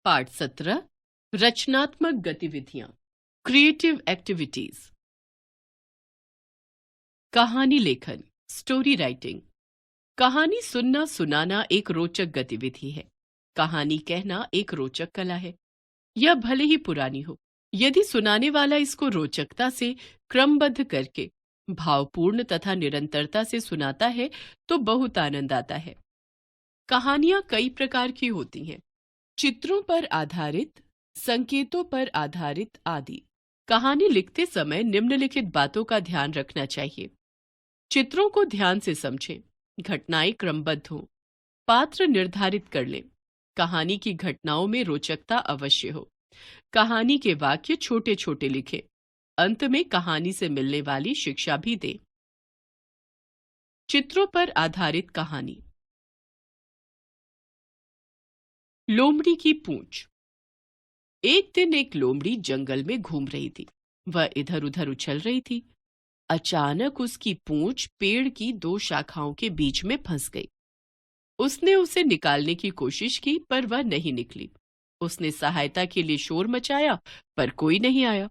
पाठ 17 रचनात्मक गतिविधियां क्रिएटिव एक्टिविटीज। कहानी लेखन स्टोरी राइटिंग। कहानी सुनना सुनाना एक रोचक गतिविधि है। कहानी कहना एक रोचक कला है। यह भले ही पुरानी हो, यदि सुनाने वाला इसको रोचकता से क्रमबद्ध करके भावपूर्ण तथा निरंतरता से सुनाता है तो बहुत आनंद आता है। कहानियां कई प्रकार की होती हैं, चित्रों पर आधारित, संकेतों पर आधारित आदि। कहानी लिखते समय निम्नलिखित बातों का ध्यान रखना चाहिए। चित्रों को ध्यान से समझें, घटनाएं क्रमबद्ध हों, पात्र निर्धारित कर लें, कहानी की घटनाओं में रोचकता अवश्य हो, कहानी के वाक्य छोटे छोटे लिखें, अंत में कहानी से मिलने वाली शिक्षा भी दें। चित्रों पर आधारित कहानी। लोमड़ी की पूंछ। एक दिन एक लोमड़ी जंगल में घूम रही थी। वह इधर उधर उछल रही थी। अचानक उसकी पूंछ पेड़ की दो शाखाओं के बीच में फंस गई। उसने उसे निकालने की कोशिश की पर वह नहीं निकली। उसने सहायता के लिए शोर मचाया पर कोई नहीं आया।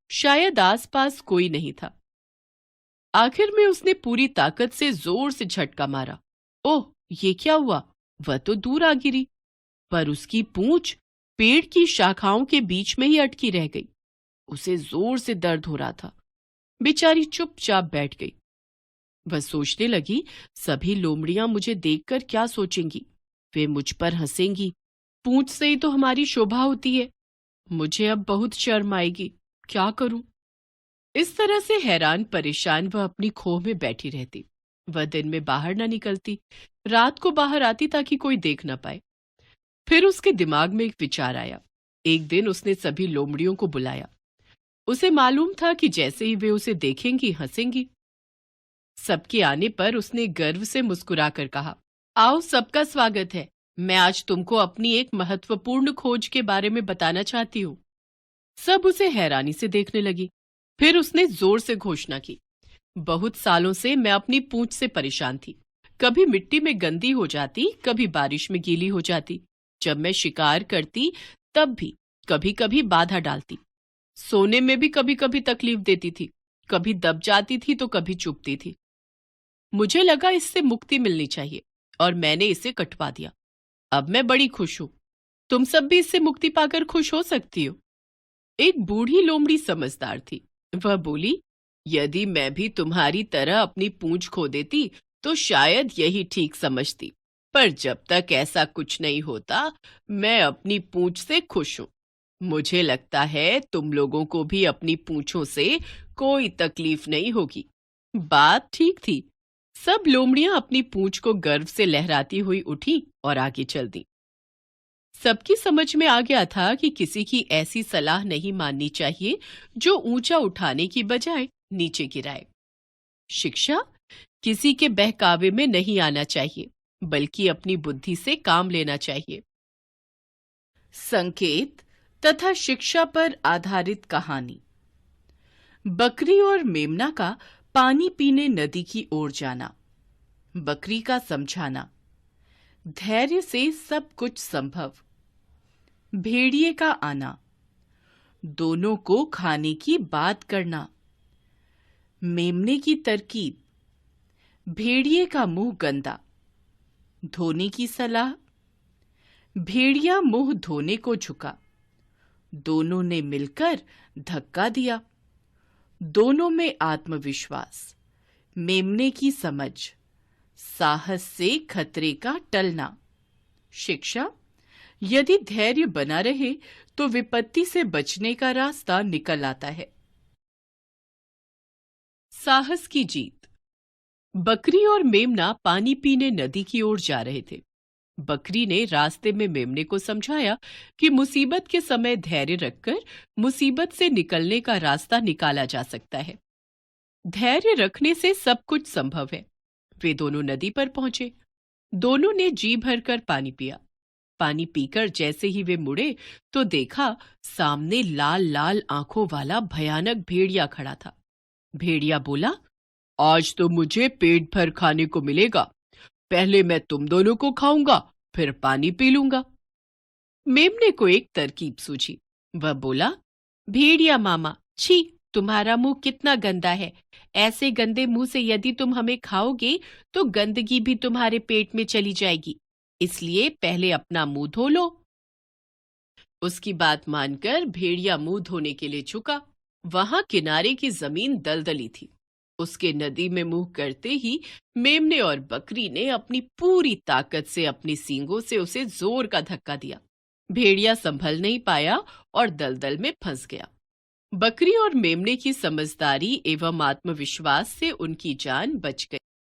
शायद आसपास कोई नहीं था। आखिर में उसने पूरी ताकत से जोर से झटका मारा। ओह, ये क्या हुआ? वह तो दूर आ गिरी, पर उसकी पूंछ पेड़ की शाखाओं के बीच में ही अटकी रह गई। उसे जोर से दर्द हो रहा था। बेचारी चुपचाप बैठ गई। वह सोचने लगी, सभी लोमड़ियां मुझे देखकर क्या सोचेंगी? वे मुझ पर हंसेंगी। पूंछ से ही तो हमारी शोभा होती है। मुझे अब बहुत शर्म आएगी। क्या करूं? इस तरह से हैरान परेशान वह अपनी खोह में बैठी रहती। वह दिन में बाहर न निकलती, रात को बाहर आती ताकि कोई देख न पाए। फिर उसके दिमाग में एक विचार आया। एक दिन उसने सभी लोमड़ियों को बुलाया। उसे मालूम था कि जैसे ही वे उसे देखेंगी हंसेंगी। सबके आने पर उसने गर्व से मुस्कुराकर कहा, आओ, सबका स्वागत है। मैं आज तुमको अपनी एक महत्वपूर्ण खोज के बारे में बताना चाहती हूँ। सब उसे हैरानी से देखने लगी। फिर उसने जोर से घोषणा की, बहुत सालों से मैं अपनी पूंछ से परेशान थी। कभी मिट्टी में गंदी हो जाती, कभी बारिश में गीली हो जाती। जब मैं शिकार करती तब भी कभी कभी बाधा डालती। सोने में भी कभी कभी तकलीफ देती थी। कभी दब जाती थी तो कभी चुभती थी। मुझे लगा इससे मुक्ति मिलनी चाहिए और मैंने इसे कटवा दिया। अब मैं बड़ी खुश हूं। तुम सब भी इससे मुक्ति पाकर खुश हो सकती हो। एक बूढ़ी लोमड़ी समझदार थी। वह बोली, यदि मैं भी तुम्हारी तरह अपनी पूंछ खो देती तो शायद यही ठीक समझती, पर जब तक ऐसा कुछ नहीं होता मैं अपनी पूंछ से खुश हूं। मुझे लगता है तुम लोगों को भी अपनी पूंछों से कोई तकलीफ नहीं होगी। बात ठीक थी। सब लोमड़ियां अपनी पूंछ को गर्व से लहराती हुई उठी और आगे चल दी। सबकी समझ में आ गया था कि किसी की ऐसी सलाह नहीं माननी चाहिए जो ऊंचा उठाने की बजाय नीचे गिराए। शिक्षा, किसी के बहकावे में नहीं आना चाहिए, बल्कि अपनी बुद्धि से काम लेना चाहिए। संकेत तथा शिक्षा पर आधारित कहानी। बकरी और मेमना का पानी पीने नदी की ओर जाना। बकरी का समझाना, धैर्य से सब कुछ संभव। भेड़िए का आना, दोनों को खाने की बात करना। मेमने की तरकीब, भेड़िए का मुंह गंदा। धोने की सलाह, भेड़िया मुंह धोने को झुका। दोनों ने मिलकर धक्का दिया। दोनों में आत्मविश्वास। मेमने की समझ, साहस से खतरे का टलना। शिक्षा, यदि धैर्य बना रहे तो विपत्ति से बचने का रास्ता निकल आता है। साहस की जीत। बकरी और मेमना पानी पीने नदी की ओर जा रहे थे। बकरी ने रास्ते में मेमने को समझाया कि मुसीबत के समय धैर्य रखकर मुसीबत से निकलने का रास्ता निकाला जा सकता है। धैर्य रखने से सब कुछ संभव है। वे दोनों नदी पर पहुंचे। दोनों ने जी भरकर पानी पिया। पानी पीकर जैसे ही वे मुड़े तो देखा, सामने लाल लाल आंखों वाला भयानक भेड़िया खड़ा था। भेड़िया बोला, आज तो मुझे पेट भर खाने को मिलेगा। पहले मैं तुम दोनों को खाऊंगा, फिर पानी पी लूंगा। मेमने को एक तरकीब सूझी। वह बोला, भेड़िया मामा, छी, तुम्हारा मुंह कितना गंदा है। ऐसे गंदे मुंह से यदि तुम हमें खाओगे तो गंदगी भी तुम्हारे पेट में चली जाएगी। इसलिए पहले अपना मुंह धो लो। उसकी बात मानकर भेड़िया मुंह धोने के लिए झुका। वहां किनारे की जमीन दलदली थी। उसके नदी में मुंह करते ही मेमने और बकरी ने अपनी पूरी ताकत से अपनी सींगों से उसे जोर का धक्का दिया। भेड़िया संभल नहीं पाया और दलदल में फंस गया। बकरी और मेमने की समझदारी एवं आत्मविश्वास से उनकी जान बच गई।